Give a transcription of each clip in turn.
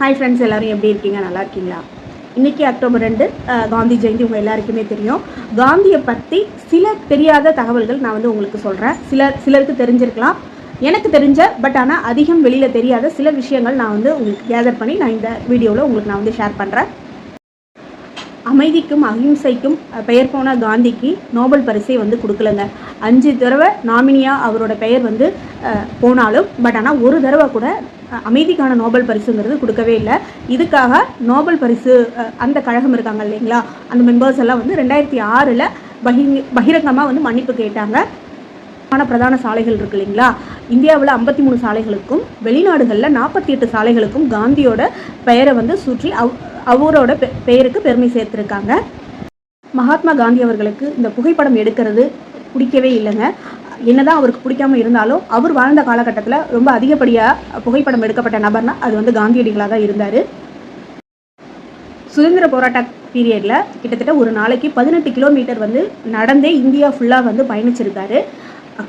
Hi friends, எல்லோரும் எப்படி இருக்கீங்க? நல்லா இருக்கீங்களா? இன்றைக்கி அக்டோபர் 2 காந்தி ஜெயந்தி. உங்கள் எல்லாருக்குமே தெரியும். காந்தியை பற்றி சில தெரியாத தகவல்கள் நான் வந்து உங்களுக்கு சொல்கிறேன். சிலருக்கு தெரிஞ்சிருக்கலாம். எனக்கு தெரிஞ்ச ஆனால் அதிகம் வெளியில் தெரியாத சில விஷயங்கள் நான் வந்து உங்களுக்கு கேதர் பண்ணி நான் இந்த வீடியோவில் உங்களுக்கு நான் வந்து ஷேர் பண்ணுறேன். அமைதிக்கும் அஹிம்சைக்கும் பெயர் போன காந்திக்கு நோபல் பரிசை வந்து கொடுக்கலங்க. 5 தடவை நாமினியாக அவரோட பெயர் வந்து போனாலும் ஆனால் ஒரு தடவை கூட அமைதிக்கான நோபல் பரிசுங்கிறது கொடுக்கவே இல்லை. இதுக்காக நோபல் பரிசு அந்த கழகம் இருக்காங்க இல்லைங்களா, அந்த மெம்பர்ஸ் எல்லாம் வந்து 2006 பகிரங்கமாக வந்து மன்னிப்பு கேட்டாங்க. பிரதான சாலைகள் இருக்கு இல்லைங்களா, இந்தியாவில் 53 சாலைகளுக்கும் வெளிநாடுகளில் 48 சாலைகளுக்கும் காந்தியோட பெயரை வந்து சுற்றி அவரோட பெயருக்கு பெருமை சேர்த்துருக்காங்க. மகாத்மா காந்தி அவர்களுக்கு இந்த புகைப்படம் எடுக்கிறது பிடிக்கவே இல்லைங்க. என்னதான் அவருக்கு பிடிக்காமல் இருந்தாலும் அவர் வாழ்ந்த காலகட்டத்தில் ரொம்ப அதிகப்படியாக புகைப்படம் எடுக்கப்பட்ட நபர்னா அது வந்து காந்தியடிகளாக தான் இருந்தார். சுதந்திர போராட்ட பீரியடில் கிட்டத்தட்ட ஒரு நாளைக்கு 18 கிலோமீட்டர் வந்து நடந்தே இந்தியா ஃபுல்லாக வந்து பயணிச்சிருக்காரு.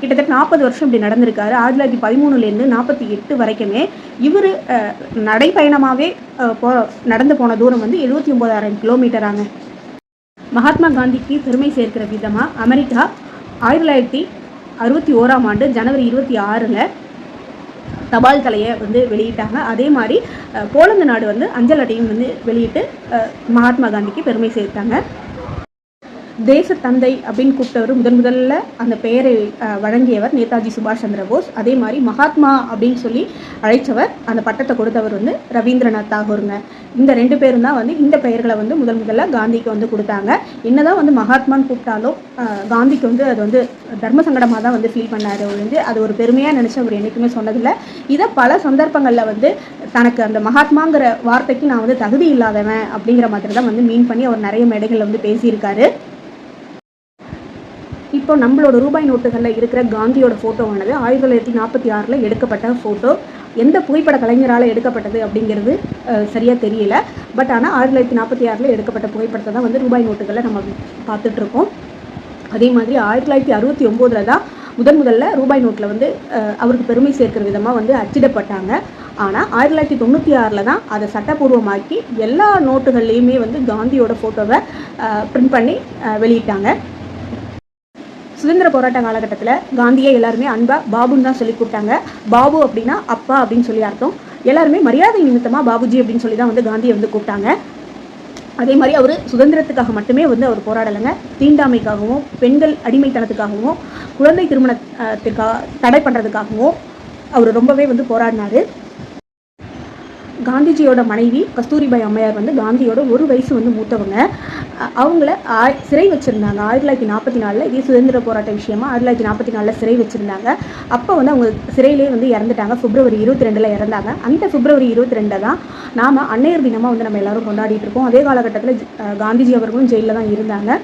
கிட்டத்தட்ட 40 வருஷம் இப்படி நடந்திருக்காரு. 1913 48 வரைக்குமே இவர் நடைப்பயணமாகவே நடந்து போன தூரம் வந்து 79,000 கிலோமீட்டராங்க. மகாத்மா காந்திக்கு பெருமை சேர்க்கிற விதமாக அமெரிக்கா 1961 ஜனவரி 26 தபால் தலையை வந்து வெளியிட்டாங்க. அதே மாதிரி போலந்து நாடு வந்து அஞ்சல் அட்டையும் வந்து வெளியிட்டு மகாத்மா காந்திக்கு பெருமை சேர்த்தாங்க. தேச தந்தை அப்படின்னு கூப்பிட்டவர் முதல்ல அந்த பெயரை வழங்கியவர் நேதாஜி சுபாஷ் சந்திர போஸ். அதே மாதிரி மகாத்மா அப்படின்னு சொல்லி அழைச்சவர், அந்த பட்டத்தை கொடுத்தவர் வந்து ரவீந்திரநாத் தாகூருங்க. இந்த 2 பேரும் தான் வந்து இந்த பெயர்களை வந்து முதல்ல காந்திக்கு வந்து கொடுத்தாங்க. என்னதான் வந்து மகாத்மான்னு கூப்பிட்டாலும் காந்திக்கு வந்து அது வந்து தர்ம சங்கடமாக தான் வந்து ஃபீல் பண்ணார். வந்து அது ஒரு பெருமையாக நினச்சி அவர் என்றைக்குமே சொன்னதில்லை. இதை பல சந்தர்ப்பங்களில் வந்து தனக்கு அந்த மகாத்மாங்கிற வார்த்தைக்கு நான் வந்து தகுதி இல்லாதவன் அப்படிங்கிற மாதிரி தான் வந்து மீன் பண்ணி அவர் நிறைய மேடைகளில் வந்து பேசியிருக்காரு. இப்போ நம்மளோட ரூபாய் நோட்டுகளில் இருக்கிற காந்தியோட ஃபோட்டோவானது 1946 எடுக்கப்பட்ட ஃபோட்டோ. எந்த புகைப்பட கலைஞரால் எடுக்கப்பட்டது அப்படிங்கிறது சரியாக தெரியல. ஆனால் 1946 எடுக்கப்பட்ட புகைப்படத்தை தான் வந்து ரூபாய் நோட்டுகளில் நம்ம பார்த்துட்ருக்கோம். அதே மாதிரி 1969 தான் முதல்ல ரூபாய் நோட்டில் வந்து அவருக்கு பெருமை சேர்க்கிற விதமாக வந்து அச்சிடப்பட்டாங்க. ஆனால் 1996 தான் அதை சட்டப்பூர்வமாக்கி எல்லா நோட்டுகள்லேயுமே வந்து காந்தியோட ஃபோட்டோவை பிரிண்ட் பண்ணி வெளியிட்டாங்க. சுதந்திர போராட்ட காலகட்டத்தில் காந்தியை எல்லாருமே அன்பாக பாபுன்னு தான் சொல்லி கூப்பிட்டாங்க. பாபு அப்படின்னா அப்பா அப்படின்னு சொல்லி அர்த்தம். எல்லாருமே மரியாதை நிமித்தமாக பாபுஜி அப்படின்னு சொல்லி தான் வந்து காந்தியை வந்து கூப்பிட்டாங்க. அதே மாதிரி அவர் சுதந்திரத்துக்காக மட்டுமே வந்து அவர் போராடலைங்க. தீண்டாமைக்காகவும் பெண்கள் அடிமைத்தனத்துக்காகவும் குழந்தை திருமணத்திற்காக தடை பண்ணுறதுக்காகவும் அவர் ரொம்பவே வந்து போராடினார். காந்திஜியோட மனைவி கஸ்தூரிபாய் அம்மையார் வந்து காந்தியோட 1 வயசு வந்து மூத்தவங்க. அவங்கள சிறை வச்சுருந்தாங்க 1944. இதே சுதந்திர போராட்ட விஷயமா 1944 சிறை வச்சுருந்தாங்க. அப்போ வந்து அவங்க சிறையிலே வந்து இறந்துட்டாங்க. பிப்ரவரி 22 இறந்தாங்க. அந்த பிப்ரவரி 22 தான் நாம் அன்னையர் தினமாக வந்து நம்ம எல்லோரும் கொண்டாடிட்டு இருக்கோம். அதே காலகட்டத்தில் காந்திஜி அவர்களும் ஜெயிலில் தான் இருந்தாங்க.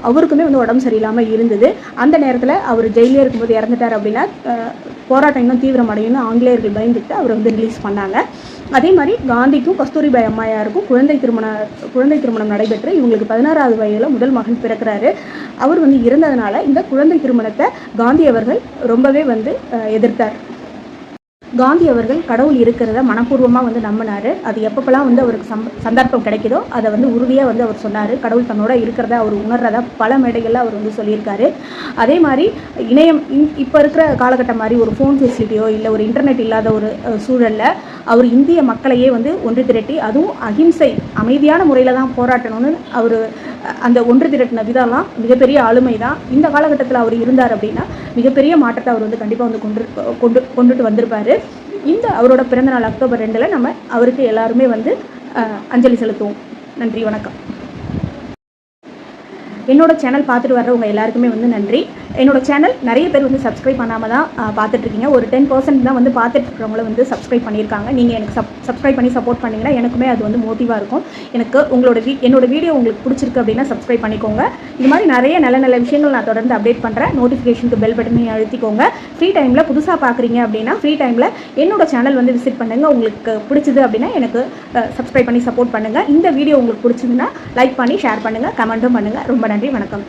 அவருக்குமே வந்து உடம்பு சரியில்லாமல் இருந்தது. அந்த நேரத்தில் அவர் ஜெயிலே இருக்கும்போது இறந்துட்டார் அப்படின்னா போராட்டம் இன்னும் தீவிரமடையும்னு ஆங்கிலேயர்கள் பயந்துட்டு அவரை வந்து ரிலீஸ் பண்ணாங்க. அதே மாதிரி காந்திக்கும் கஸ்தூரிபாய் அம்மையாருக்கும் குழந்தை திருமணம் நடைபெற்று இவங்களுக்கு 16வது வயதில் முதல் மகன் பிறக்கிறாரு. அவர் வந்து இருந்ததுனால இந்த குழந்தை திருமணத்தை காந்தி அவர்கள் ரொம்பவே வந்து எதிர்த்தார். காந்தி அவர்கள் கடவுள் இருக்கிறத மனப்பூர்வமாக வந்து நம்பினார். அது எப்பப்பெல்லாம் வந்து அவருக்கு சந்தர்ப்பம் கிடைக்குதோ அதை வந்து உறுதியாக வந்து அவர் சொன்னார். கடவுள் தன்னோட இருக்கிறத அவர் உணர்றதா பல மேடைகளில் அவர் வந்து சொல்லியிருக்காரு. அதே மாதிரி இணையம் இப்போ இருக்கிற காலகட்டம் மாதிரி ஒரு ஃபோன் ஃபெசிலிட்டியோ இல்லை ஒரு இன்டர்நெட் இல்லாத ஒரு சூழலில் அவர் இந்திய மக்களையே வந்து ஒன்று திரட்டி, அதுவும் அஹிம்சை அமைதியான முறையில் தான் போராட்டணும்னு அவர் அந்த ஒன்று திரட்டின விதம்லாம் மிகப்பெரிய ஆளுமை தான். இந்த காலகட்டத்தில் அவர் இருந்தார் அப்படின்னா மிகப்பெரிய மாற்றத்தை அவர் வந்து கண்டிப்பாக வந்து கொண்டுட்டு வந்திருப்பார். இந்த அவரோட பிறந்தநாள் அக்டோபர் 2 நம்ம அவருக்கு எல்லாருமே வந்து அஞ்சலி செலுத்துவோம். நன்றி, வணக்கம். என்னோட சேனல் பார்த்துட்டு வர்றவங்க எல்லாருக்குமே வந்து நன்றி. என்னோட சேனல் நிறைய பேர் வந்து சப்ஸ்கிரைப் பண்ணாமல் தான் பார்த்துட்ருக்கீங்க. ஒரு 10% தான் வந்து பார்த்துட்ருக்கவங்கள வந்து சப்ஸ்கிரைப் பண்ணியிருக்காங்க. நீங்கள் எனக்கு சப்ஸ்கிரைப் பண்ணி சப்போர்ட் பண்ணிங்கன்னா எனக்குமே அது வந்து மோட்டிவாக இருக்கும். எனக்கு என்னோட வீடியோ உங்களுக்கு பிடிச்சிருக்கு அப்படின்னா சப்ஸ்கிரைப் பண்ணிக்கோங்க. இது மாதிரி நிறைய நல்ல விஷயங்கள் நான் தொடர்ந்து அப்டேட் பண்ணுறேன். நோட்டிஃபிகேஷனுக்கு பெல் பட்டனை அழுத்திக்கோங்க. ஃப்ரீ டைமில் புதுசாக பார்க்குறீங்க அப்படின்னா ஃப்ரீ டைமில் என்னோட சேனல் வந்து விசிட் பண்ணுங்கள். உங்களுக்கு பிடிச்சது அப்படின்னா எனக்கு சப்ஸ்கிரைப் பண்ணி சப்போர்ட் பண்ணுங்கள். இந்த வீடியோ உங்களுக்கு பிடிச்சதுன்னா லைக் பண்ணி ஷேர் பண்ணுங்கள், கமெண்ட்டும் பண்ணுங்கள். ரொம்ப நன்றி, வணக்கம்.